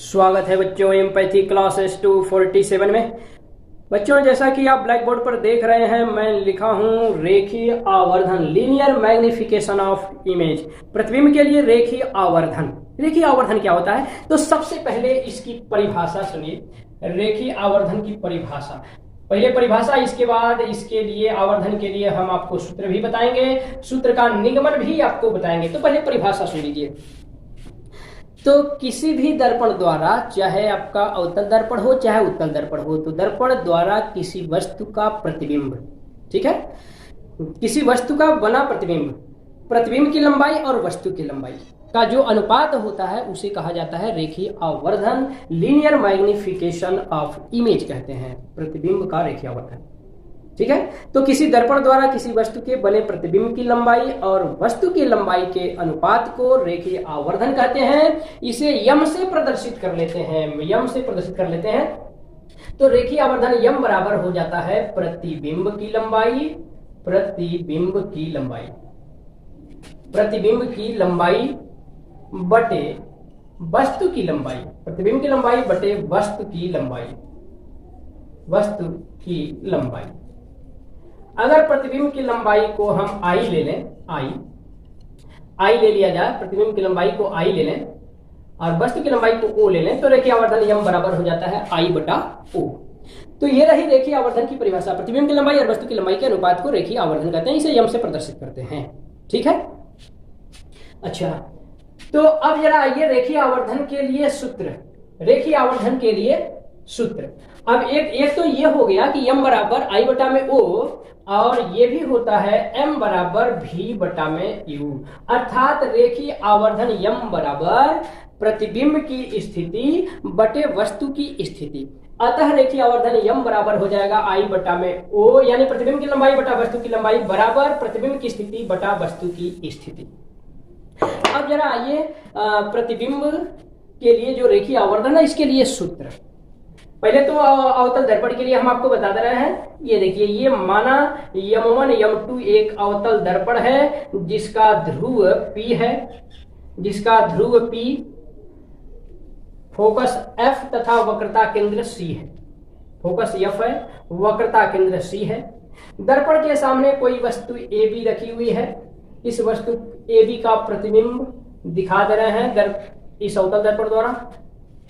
स्वागत है बच्चों एम्पैथी क्लासेस 247 में। बच्चों जैसा कि आप ब्लैक बोर्ड पर देख रहे हैं, मैं लिखा हूं रेखीय आवर्धन, लीनियर मैग्निफिकेशन ऑफ इमेज। प्रतिबिंब के लिए रेखीय आवर्धन। रेखीय आवर्धन क्या होता है? तो सबसे पहले इसकी परिभाषा सुनिए। रेखीय आवर्धन की परिभाषा, पहले परिभाषा, इसके बाद इसके लिए आवर्धन के लिए हम आपको सूत्र भी बताएंगे, सूत्र का निगमन भी आपको बताएंगे। तो पहले परिभाषा सुन लीजिए। तो किसी भी दर्पण द्वारा, चाहे आपका अवतल दर्पण हो चाहे उत्तल दर्पण हो, तो दर्पण द्वारा किसी वस्तु का प्रतिबिंब, ठीक है, किसी वस्तु का बना प्रतिबिंब, प्रतिबिंब की लंबाई और वस्तु की लंबाई का जो अनुपात होता है उसे कहा जाता है रेखीय आवर्धन, लीनियर मैग्निफिकेशन ऑफ इमेज कहते हैं, प्रतिबिंब का रेखीय आवर्धन। ठीक है, तो किसी दर्पण द्वारा किसी वस्तु के बने प्रतिबिंब की लंबाई और वस्तु की लंबाई के अनुपात को रेखीय आवर्धन कहते हैं। इसे यम से प्रदर्शित कर लेते हैं, यम से प्रदर्शित कर लेते हैं। तो रेखीय आवर्धन यम बराबर हो जाता है प्रतिबिंब की लंबाई, प्रतिबिंब की लंबाई, प्रतिबिंब की लंबाई बटे वस्तु की लंबाई, प्रतिबिंब की लंबाई बटे वस्तु की लंबाई, वस्तु की लंबाई। अगर प्रतिबिंब की लंबाई को हम आई ले लें, आई ले लिया जाए, प्रतिबिंब की लंबाई को आई ले लें और वस्तु की लंबाई को ओ ले लें, तो रेखीय आवर्धन यम बराबर हो जाता है आई बटा ओ। तो ये रही रेखीय आवर्धन की परिभाषा। प्रतिबिंब की लंबाई और वस्तु की लंबाई के अनुपात को रेखीय आवर्धन कहते हैं, इसे यम से प्रदर्शित करते हैं। ठीक है, अच्छा, तो अब जरा आइए रेखीय आवर्धन के लिए सूत्र, रेखीय आवर्धन के लिए सूत्र। अब एक तो ये हो गया कि यम बराबर आई बटा में ओ, और ये भी होता है m बराबर v बटा में u, अर्थात रेखीय आवर्धन यम बराबर प्रतिबिंब की स्थिति बटे वस्तु की स्थिति। अतः रेखीय आवर्धन यम बराबर हो जाएगा i बटा में o, यानी प्रतिबिंब की लंबाई बटा वस्तु की लंबाई बराबर प्रतिबिंब की स्थिति बटा वस्तु की स्थिति। अब जरा आइए प्रतिबिंब के लिए जो रेखीय आवर्धन है इसके लिए सूत्र। पहले तो अवतल दर्पण के लिए हम आपको बता दे रहे हैं। ये देखिए, ये माना यम1 यम2 एक अवतल दर्पण है जिसका ध्रुव P है, जिसका ध्रुव P, फोकस F तथा वक्रता केंद्र C है, फोकस F है, वक्रता केंद्र C है। दर्पण के सामने कोई वस्तु AB रखी हुई है, इस वस्तु AB का प्रतिबिंब दिखा दे रहे हैं इस अवतल दर्पण द्वारा।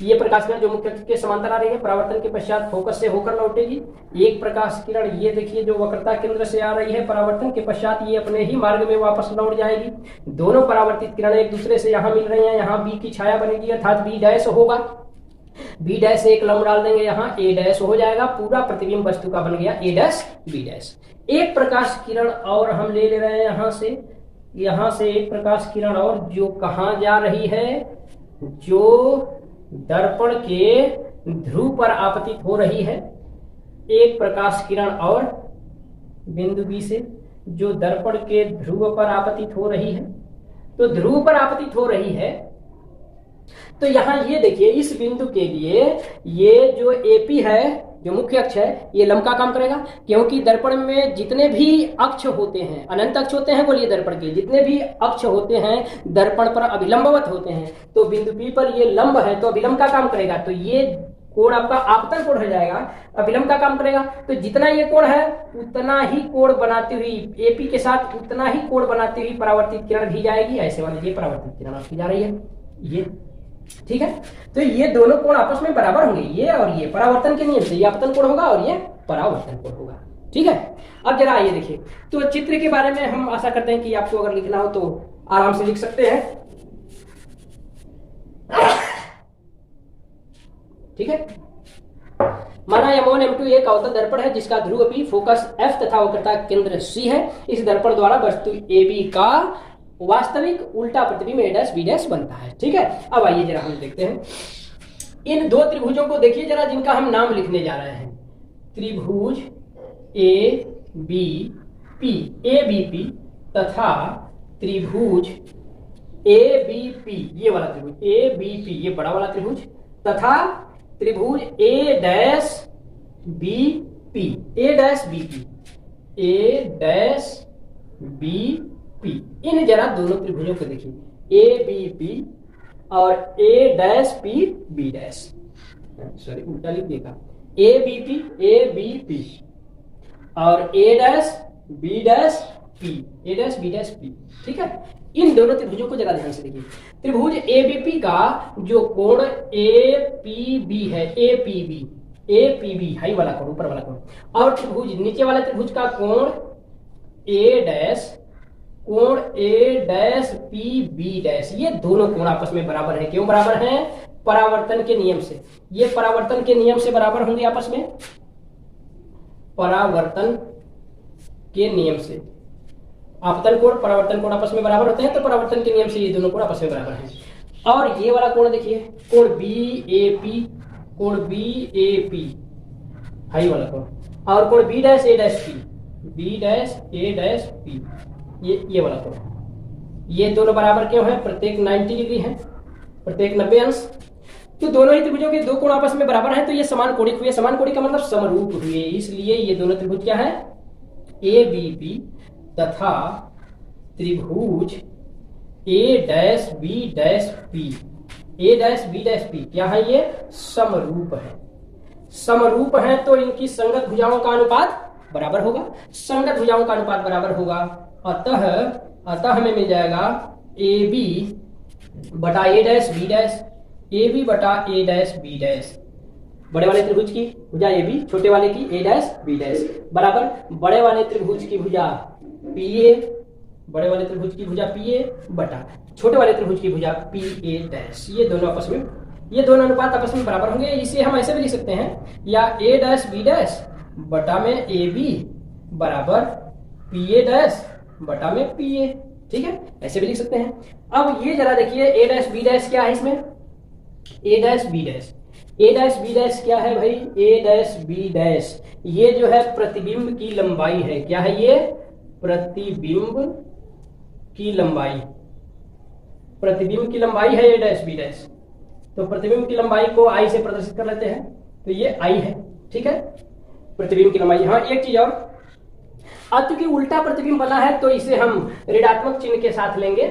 ये प्रकाश किरण जो मुख्य अक्ष के समांतर आ रही है, परावर्तन के पश्चात फोकस से होकर लौटेगी। एक प्रकाश किरण ये देखिए जो वक्रता केंद्र से आ रही है, परावर्तन के पश्चात ये अपने ही मार्ग में वापस लौट जाएगी। दोनों परावर्तित किरण एक दूसरे से यहाँ मिल रही हैं, यहाँ बी की छाया बनेगी अर्थात बी डैश होगा। बी डैश से एक लंब डाल देंगे, यहाँ ए डैश हो जाएगा। पूरा प्रतिबिंब वस्तु का बन गया ए डैश बी डैश। एक प्रकाश किरण और हम ले रहे हैं यहाँ से एक प्रकाश किरण और, जो कहाँ जा रही है, जो दर्पण के ध्रुव पर आपतित हो रही है। एक प्रकाश किरण और बिंदु बी से जो दर्पण के ध्रुव पर आपतित हो रही है, तो ध्रुव पर आपतित हो रही है। तो यहां ये देखिए, इस बिंदु के लिए ये जो एपी है, जो मुख्य अक्ष है, ये लंब का काम करेगा, क्योंकि दर्पण में जितने भी अक्ष होते हैं, अनंत अक्ष होते हैं, बोलिए दर्पण के जितने भी अक्ष होते हैं दर्पण पर अभिलंबवत होते हैं। तो बिंदु P पर ये लंब है तो अभिलंब का काम करेगा, तो ये कोण आपका आपतन कोण हो जाएगा, अभिलंब का काम करेगा। तो जितना ये कोण है उतना ही कोण बनाती हुई एपी के साथ, उतना ही कोण बनाती हुई परावर्तित किरण भी जाएगी। ऐसे वाली ये परावर्तित किरण आपकी जा रही है, ये ठीक है। तो ये दोनों कोण आपस में बराबर होंगे, ये और ये परावर्तन के नियम से, ये आपतन कोण होगा और ये परावर्तन कोण होगा। ठीक है, अब जरा आइए देखिए, तो चित्र के बारे में हम आशा करते हैं कि आपको अगर लिखना हो तो आराम से लिख सकते हैं। ठीक है, माना M1 M2 एक अवतल दर्पण है जिसका ध्रुव P, फोकस F तथा वक्रता केंद्र C है। इस दर्पण द्वारा वस्तु AB का वास्तविक उल्टा प्रतिबिंब ए डैश बी डैश बनता है। ठीक है, अब आइए जरा हम देखते हैं इन दो त्रिभुजों को। देखिए जरा, जिनका हम नाम लिखने जा रहे हैं, त्रिभुज ए बी पी तथा त्रिभुज ए बी पी, ये वाला त्रिभुज ए बी पी, ये बड़ा वाला त्रिभुज, तथा त्रिभुज A dash B P, A dash B P, A dash B P. इन जरा दोनों त्रिभुजों को देखिए, ए बी पी और A dash P B dash, sorry उल्टा लिख दिया, ए बी पी और A dash B dash P, A dash B dash P. ठीक है, इन दोनों त्रिभुजों को जरा ध्यान से देखिए। त्रिभुज एबीपी का जो कोण एपीबी है, एपीबी हाई वाला कोण, ऊपर वाला कोण, और त्रिभुज नीचे वाले त्रिभुज का कोण ए डैश पी बी डैश, ये दोनों कोण आपस में बराबर है। क्यों बराबर है? परावर्तन के नियम से। ये परावर्तन के नियम से बराबर होंगे आपस में, परावर्तन के नियम से। आपतन कोण परावर्तन कोण आपस में बराबर होते हैं, तो परावर्तन के नियम से ये दोनों कोण आपस में बराबर हैं। और ये वाला कोण देखिए, कोण बी ए पी हाई वाला कोण, और कोण बी डैश ए डैश पी, ये वाला कोण, ये दोनों बराबर क्यों है? प्रत्येक 90 डिग्री है, प्रत्येक 90 अंश। तो दोनों ही त्रिभुजों के दो कोण आपस में बराबर हैं, तो ये समान कोणिक हुए। समान कोणिक का मतलब समरूप हुए, इसलिए ये दोनों त्रिभुज क्या है? ए बी पी तथा त्रिभुज A dash B dash P क्या है? ये समरूप है। समरूप है तो इनकी संगत भुजाओं का अनुपात बराबर होगा। संगत भुजाओं का अनुपात बराबर होगा, अतः हमें मिल जाएगा ए बी बटा A dash B dash, A B बटा ए डैश बी डैश, बड़े वाले त्रिभुज की भुजा ए बी, छोटे वाले की ए डैश बी डैश, बराबर बड़े वाले त्रिभुज की भुजा पी ए, बड़े वाले त्रिभुज की भुजा पी ए बटा छोटे वाले त्रिभुज की भुजा पी ए डैश। ये दोनों आपस में, ये दोनों अनुपात आपस में बराबर होंगे। इसे हम ऐसे भी लिख सकते हैं, या ए डैश बी डैश बटा में ए बी बराबर पी ए डैश बटा में पी ए। ठीक है, ऐसे भी लिख सकते हैं। अब ये जरा देखिए, ए डैश बी डैश क्या है इसमें? ए डैश बी डैश क्या है भाई? ए डैश बी डैश, ये जो है प्रतिबिंब की लंबाई है। क्या है ये? प्रतिबिंब की लंबाई, प्रतिबिंब की लंबाई है ए डैश बी डैश। तो प्रतिबिंब की लंबाई को आई से प्रदर्शित कर लेते हैं, तो ये आई है। ठीक है, प्रतिबिंब की लंबाई। हाँ, एक चीज और, अब क्योंकि उल्टा प्रतिबिंब बना है तो इसे हम ऋणात्मक चिन्ह के साथ लेंगे।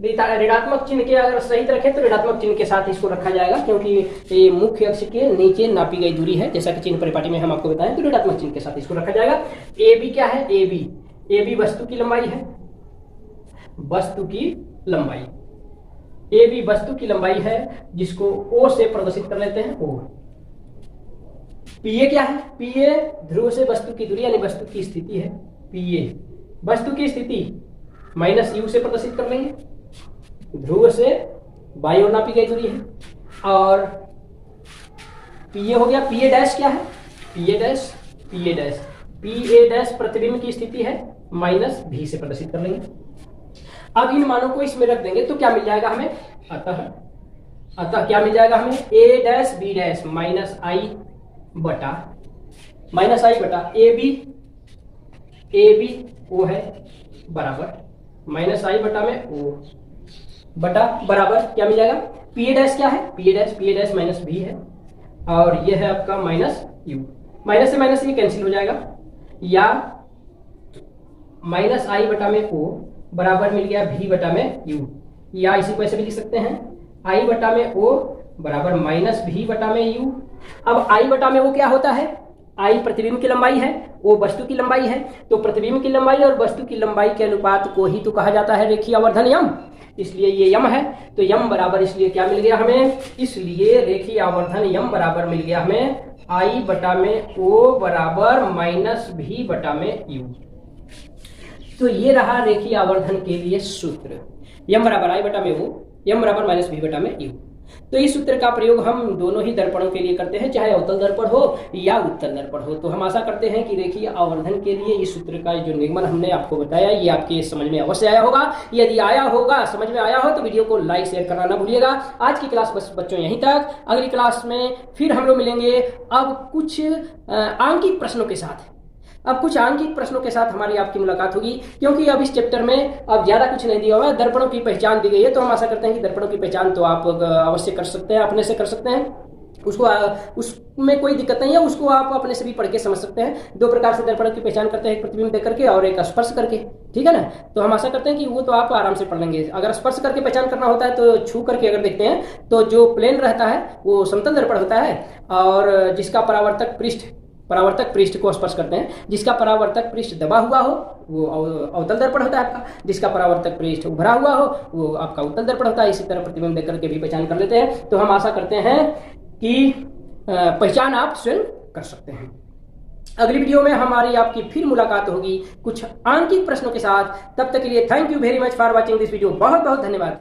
ऋणात्मक चिन्ह के अगर सहित रखें तो ऋणात्मक चिन्ह के साथ इसको रखा जाएगा, क्योंकि ये मुख्य अक्ष के नीचे नापी गई दूरी है, जैसा कि चिन्ह परिपाटी में हम आपको बताएं, तो ऋणात्मक चिन्ह के साथ इसको रखा जाएगा। ए बी क्या है? ए बी वस्तु की लंबाई है, वस्तु की लंबाई, ए बी वस्तु की लंबाई है, जिसको ओ से प्रदर्शित कर लेते हैं, ओ। पी ए क्या है? पी ए ध्रुव से वस्तु की दूरी यानी वस्तु की स्थिति है। पी ए वस्तु की स्थिति माइनस यू से प्रदर्शित कर लेंगे, ध्रुव से बाई ओर नापी गई दूरी है। और पी ए हो गया। पी ए डैश क्या है? पी ए डैश प्रतिबिंब की स्थिति है, माइनस भी से प्रदर्शित कर लेंगे। अब इन मानों को इसमें रख देंगे तो क्या मिल जाएगा हमें? अतः क्या मिल जाएगा हमें? ए डैश बी डैश माइनस आई बटा ए बी ओ है बराबर माइनस आई बटा में ओ बटा बराबर क्या मिल जाएगा? पी ए डैश क्या है? P A dash minus B है, और ये है आपका माइनस यू। माइनस से माइनस ये कैंसिल हो जाएगा, या माइनस आई बटा में ओ बराबर मिल गया भी बटा में यू, या इसी को ऐसे भी लिख सकते हैं, आई बटा में ओ बराबर माइनस भी बटा में यू। अब आई बटा में ओ क्या होता है? आई प्रतिबिंब की लंबाई है, ओ वस्तु की लंबाई है, तो प्रतिबिंब की लंबाई और वस्तु की लंबाई के अनुपात को ही तो कहा जाता है रेखीय आवर्धन यम, इसलिए ये यम है। तो यम बराबर इसलिए क्या मिल गया हमें? इसलिए रेखीय आवर्धन यम बराबर मिल गया हमें आई बटा में ओ बराबर माइनस भी बटा में यू। तो ये रहा रेखीय आवर्धन के लिए सूत्र, यम बराबर आई बटा में ओ, यम बराबर माइनस भी बटा में यू। तो इस सूत्र का प्रयोग हम दोनों ही दर्पणों के लिए करते हैं, चाहे अवतल दर्पण हो या उत्तल दर्पण हो। तो हम आशा करते हैं कि रेखीय आवर्धन के लिए इस सूत्र का जो निगमन हमने आपको बताया ये आपके समझ में अवश्य आया होगा। यदि आया होगा, समझ में आया हो, तो वीडियो को लाइक शेयर करना ना भूलिएगा। आज की क्लास बस बच्चों यहीं तक, अगली क्लास में फिर हम लोग मिलेंगे अब कुछ आंकिक प्रश्नों के साथ। अब कुछ आंकिक प्रश्नों के साथ हमारी आपकी मुलाकात होगी, क्योंकि अब इस चैप्टर में अब ज्यादा कुछ नहीं दिया हुआ है, दर्पणों की पहचान दी गई है। तो हम आशा करते हैं कि दर्पणों की पहचान तो आप अवश्य कर सकते हैं, अपने से कर सकते हैं। उसमें कोई दिक्कत नहीं है, उसको आप अपने से भी पढ़ के समझ सकते हैं। दो प्रकार से दर्पण की पहचान करते हैं, एक प्रतिबिंब देख करके और एक स्पर्श करके, ठीक है ना। तो हम आशा करते हैं कि वो तो आप आराम से पढ़ लेंगे। अगर स्पर्श करके पहचान करना होता है तो छू करके अगर देखते हैं तो जो प्लेन रहता है वो समतल दर्पण होता है, और जिसका परावर्तक पृष्ठ को स्पर्श करते हैं। जिसका परावर्तक पृष्ठ दबा हुआ हो वो अवतल दर्पण होता है आपका, जिसका परावर्तक पृष्ठ उभरा हुआ हो वो आपका उत्तल दर्पण होता है। इसी तरह प्रतिबिंब देख करके भी पहचान कर लेते हैं। तो हम आशा करते हैं कि पहचान आप स्वयं कर सकते हैं। अगली वीडियो में हमारी आपकी फिर मुलाकात होगी कुछ आंकिक प्रश्नों के साथ। तब तक के लिए thank you very much for watching this video. बहुत बहुत धन्यवाद।